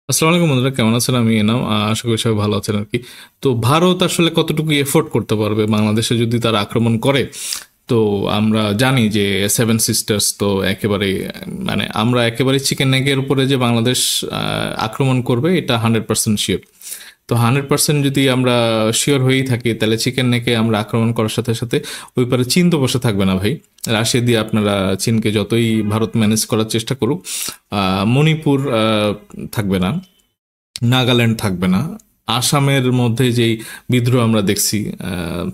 আসসালামু আলাইকুম বন্ধুরা, কেমন আছেন? আমি এনাম, আশা করি সবাই ভালো আছেন আর কি। তো ভারত আসলে কতটুকু এফোর্ট করতে পারবে বাংলাদেশে যদি তারা আক্রমণ করে? তো আমরা জানি যে সেভেন সিস্টার্স তো একেবারে, মানে আমরা একেবারে চিকেন নেগের উপরে যে বাংলাদেশ আক্রমণ করবে এটা 100% শিওর। তো 100% যদি আমরা শিওর হয়েই থাকি, তাহলে চিকেন নেকে আমরা আক্রমণ করার সাথে সাথে ওই পারে চীন তো বসে থাকবে না ভাই। রাশিয়া দিয়ে আপনারা চীনকে যতই ভারত ম্যানেজ করার চেষ্টা করুক, মণিপুর থাকবে না, নাগাল্যান্ড থাকবে না, আসামের মধ্যে যেই বিদ্রোহ আমরা দেখছি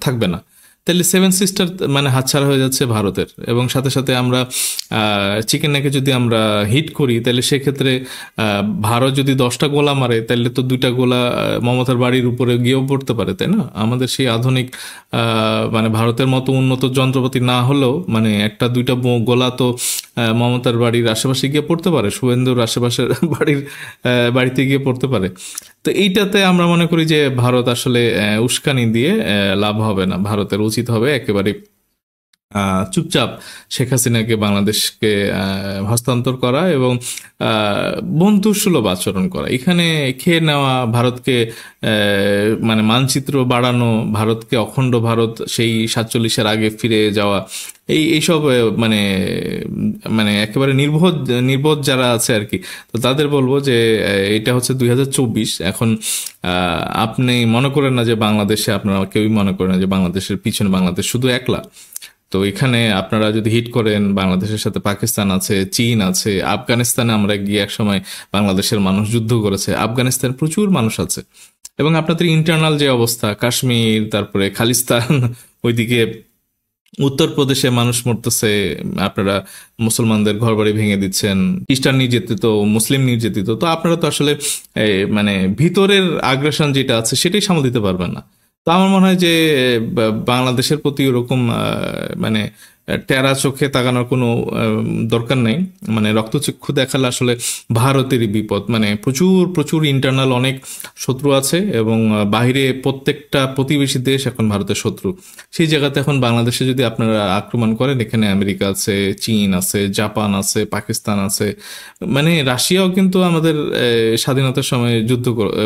থাকবে না। তাহলে সেভেন সিস্টার মানে হাতছাড়া হয়ে যাচ্ছে ভারতের, এবং সাথে সাথে আমরা চিকেন নেকে যদি আমরা হিট করি, তাহলে সেক্ষেত্রে ভারত যদি 10টা গোলা মারে, তাহলে তো 2টা গোলা মমতার বাড়ির উপরে গিয়েও পড়তে পারে, তাই না? আমাদের সেই আধুনিক মানে ভারতের মতো উন্নত যন্ত্রপাতি না হলেও মানে একটা দুইটা গোলা তো মমতার বাড়ির আশেপাশে গিয়ে পড়তে পারে, শুভেন্দুর আশেপাশের বাড়িতে গিয়ে পড়তে পারে। তো এইটাতে আমরা মনে করি যে ভারত আসলে উস্কানি দিয়ে লাভ হবে না। ভারতের উচিত হবে একেবারে চুপচাপ শেখ হাসিনাকে বাংলাদেশকে হস্তান্তর করা এবং বন্ধুসুলভ আচরণ করা, এখানে খেয়ে নেওয়া, ভারতকে মানে মানচিত্র বাড়ানো, ভারতকে অখণ্ড ভারত সেই 47-এর আগে ফিরে যাওয়া, এইসব মানে মানে একেবারে নির্বোধ নির্বোধ যারা আছে আর কি। তো তাদের বলবো যে এটা হচ্ছে 2024 এখন। আপনি মনে করেন না যে বাংলাদেশে, আপনারা কেউই মনে করেন না যে বাংলাদেশের পিছনে বাংলাদেশ শুধু একলা। তো এখানে আপনারা যদি হিট করেন, বাংলাদেশের সাথে পাকিস্তান আছে, চীন আছে, আফগানিস্তানে আমরা গিয়ে এক সময় বাংলাদেশের মানুষ যুদ্ধ করেছে, আফগানিস্তানে প্রচুর মানুষ আছে। এবং আপনাদের ইন্টারনাল যে অবস্থা, কাশ্মীর, তারপরে খালিস্তান, ওইদিকে উত্তরপ্রদেশে মানুষ মরতেছে, আপনারা মুসলমানদের ঘরবাড়ি ভেঙে দিচ্ছেন, খ্রিস্টান নির্যাতিত, মুসলিম নির্যাতিত। তো আপনারা তো আসলে মানে ভিতরের আগ্রাসন যেটা আছে সেটাই সামাল দিতে পারবেন না। তো আমার মনে হয় যে বাংলাদেশের প্রতি ওরকম মানে টেরা চোখে তাকানোর কোনো দরকার নেই। মানে রক্তচক্ষু দেখালে আসলে ভারতেরই বিপদ। মানে প্রচুর প্রচুর ইন্টারনাল অনেক শত্রু আছে, এবং বাইরে প্রত্যেকটা প্রতিবেশী দেশ এখন ভারতের শত্রু। সেই জায়গাতে এখন বাংলাদেশে যদি আপনারা আক্রমণ করেন, এখানে আমেরিকা আছে, চীন আছে, জাপান আছে, পাকিস্তান আছে, মানে রাশিয়াও কিন্তু আমাদের স্বাধীনতার সময়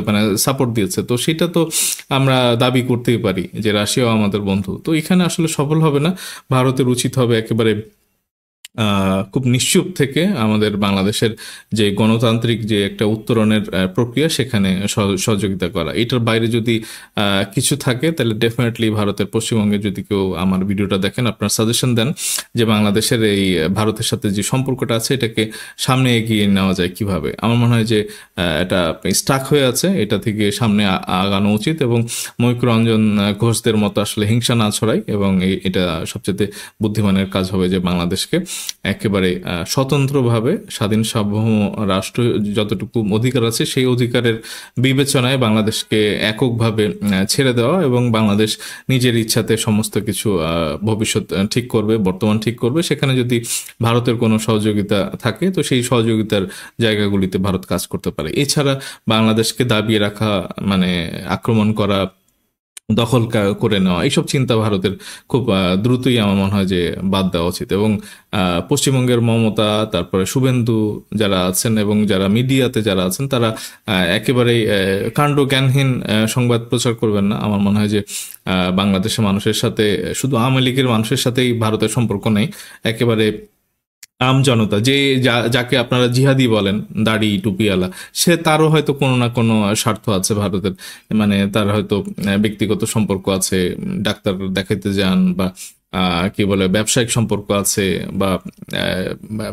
মানে সাপোর্ট দিয়েছে। তো সেটা তো আমরা দাবি করতেই পারি যে রাশিয়াও আমাদের বন্ধু। তো এখানে আসলে সফল হবে না। ভারতের উচিত হবে একেবারে খুব নিশ্চুপ থেকে আমাদের বাংলাদেশের যে গণতান্ত্রিক যে একটা উত্তরণের প্রক্রিয়া, সেখানে সহযোগিতা করা। এটার বাইরে যদি কিছু থাকে, তাহলে ডেফিনেটলি ভারতের পশ্চিমবঙ্গে যদি কেউ আমার ভিডিওটা দেখেন, আপনার সাজেশন দেন যে বাংলাদেশের এই ভারতের সাথে যে সম্পর্কটা আছে এটাকে সামনে এগিয়ে নেওয়া যায় কিভাবে। আমার মনে হয় যে এটা স্টাক হয়ে আছে, এটা থেকে সামনে আগানো উচিত, এবং মৈত্ররঞ্জন ঘোষদের মতো আসলে হিংসা না ছড়াই, এবং এটা সবচেয়ে বুদ্ধিমানের কাজ হবে যে বাংলাদেশকে একেবারে স্বতন্ত্রভাবে স্বাধীন সার্বভৌম রাষ্ট্র যতটুকু অধিকার আছে সেই অধিকারের বিবেচনায় বাংলাদেশকে এককভাবে ছেড়ে দেওয়া, এবং বাংলাদেশ নিজের ইচ্ছাতে সমস্ত কিছু ভবিষ্যৎ ঠিক করবে, বর্তমান ঠিক করবে। সেখানে যদি ভারতের কোনো সহযোগিতা থাকে, তো সেই সহযোগিতার জায়গাগুলিতে ভারত কাজ করতে পারে। এছাড়া বাংলাদেশকে দাবিয়ে রাখা, মানে আক্রমণ করা, দখল করে নেওয়া, এইসব চিন্তা ভারতের খুব দ্রুতই আমার মনে হয় যে বাদ দেওয়া উচিত। এবং পশ্চিমবঙ্গের মমতা, তারপরে শুভেন্দু যারা আছেন এবং যারা মিডিয়াতে যারা আছেন, তারা একেবারেই কাণ্ড জ্ঞানহীন সংবাদ প্রচার করবেন না। আমার মনে হয় যে বাংলাদেশের মানুষের সাথে, শুধু আওয়ামী লীগের মানুষের সাথেই ভারতের সম্পর্ক নেই, একেবারে আম জনতা যে যাকে আপনারা জিহাদি বলেন, দাড়ি টুপিওয়ালা, সে তারও হয়তো কোনো না কোনো স্বার্থ আছে ভারতের। মানে তার হয়তো ব্যক্তিগত সম্পর্ক আছে, ডাক্তার দেখাইতে যান, বা কি বলে ব্যবসায়িক সম্পর্ক আছে, বা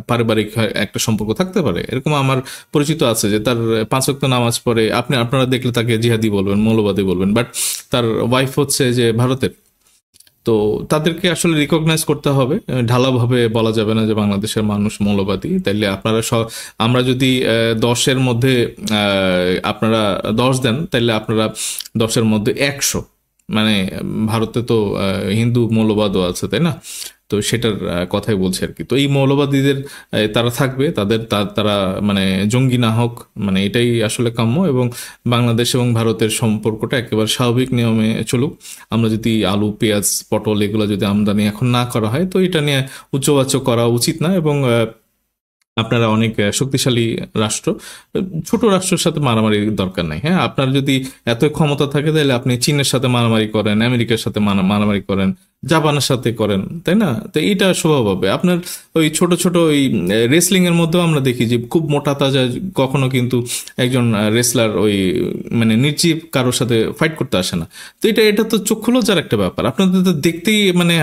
পারিবারিক একটা সম্পর্ক থাকতে পারে। এরকম আমার পরিচিত আছে যে তার 5 ওয়াক্ত নামাজ পড়ে, আপনারা দেখলে তাকে জিহাদি বলবেন, মৌলবাদী বলবেন, বাট তার ওয়াইফ হচ্ছে যে ভারতের। তো তাদেরকে আসলে রিকগনাইজ করতে হবে। ঢালাভাবে বলা যাবে না যে বাংলাদেশের মানুষ মৌলবাদী। তাইলে আপনারা আমরা যদি 10-এর মধ্যে আপনারা 10 দেন, তাইলে আপনারা 10-এর মধ্যে 100, মানে ভারতে তো হিন্দু মৌলবাদও আছে, তাই না? তো সেটার কথাই বলছি আর কি। তো এই মৌলবাদীদের তারা থাকবে, তারা মানে জঙ্গি না হোক, মানে এটাই আসলে কাম্য। এবং বাংলাদেশ এবং ভারতের সম্পর্কটা একেবারে স্বাভাবিক নিয়মে চলুক। আমরা যদি আলু, পেঁয়াজ, পটল এগুলো যদি আমদানি এখন না করা হয়, তো এটা নিয়ে উচ্চবাচ্য করা উচিত না। এবং আপনারা অনেক শক্তিশালী রাষ্ট্র, ছোট রাষ্ট্রের সাথে মারামারির দরকার নাই। হ্যাঁ, আপনার যদি এত ক্ষমতা থাকে তাহলে আপনি চীনের সাথে মারামারি করেন, আমেরিকার সাথে মারামারি করেন, জাপানের সাথে করেন, তাই না? তো এটা স্বভাব হবে আপনার। ওই ছোট ছোট ওই রেসলিং এর মধ্যেও আমরা দেখি যে খুব মোটা তাজা কখনো কিন্তু একজন রেসলার ওই মানে নির্জীব কারোর সাথে ফাইট করতে আসে না। তো এটা তো চক্ষু লজ্জার একটা ব্যাপার। আপনাদের তো দেখতেই মানে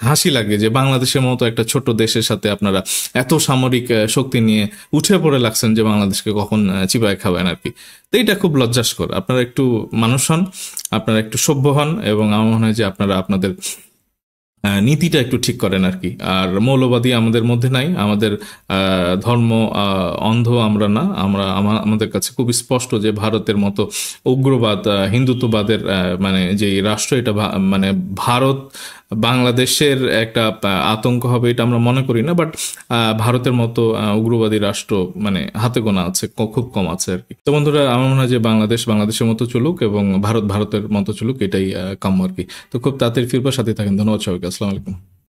হাসি লাগে যে বাংলাদেশের মতো একটা ছোট দেশের সাথে আপনারা এত সামরিক শক্তি নিয়ে উঠে পড়ে লাগছেন যে বাংলাদেশকে কখন চিবায় খাবেন আর কি। তো এটা খুব লজ্জাস্কর। আপনারা একটু মানুষ হন, আপনারা একটু সভ্য হন, এবং আমার মনে হয় যে আপনারা আপনাদের নীতিটা একটু ঠিক করেন আর কি। আর মৌলবাদী আমাদের মধ্যে নাই, আমাদের ধর্ম অন্ধ আমরা না। আমাদের কাছে খুব স্পষ্ট যে ভারতের মতো উগ্রবাদ হিন্দুত্ববাদের মানে যে রাষ্ট্র, এটা মানে ভারত বাংলাদেশের একটা আতঙ্ক হবে এটা আমরা মনে করি না, বাট ভারতের মতো উগ্রবাদী রাষ্ট্র মানে হাতে গোনা আছে, খুব কম আছে আর কি। তো বন্ধুরা, আমার মনে হয় যে বাংলাদেশ বাংলাদেশের মতো চলুক এবং ভারত ভারতের মতো চলুক, এটাই কাম্য আর কি। তো খুব তাড়াতাড়ি ফিরবার সাথে থাকেন। ধন্যবাদ সবাইকে। আসসালামু আলাইকুম।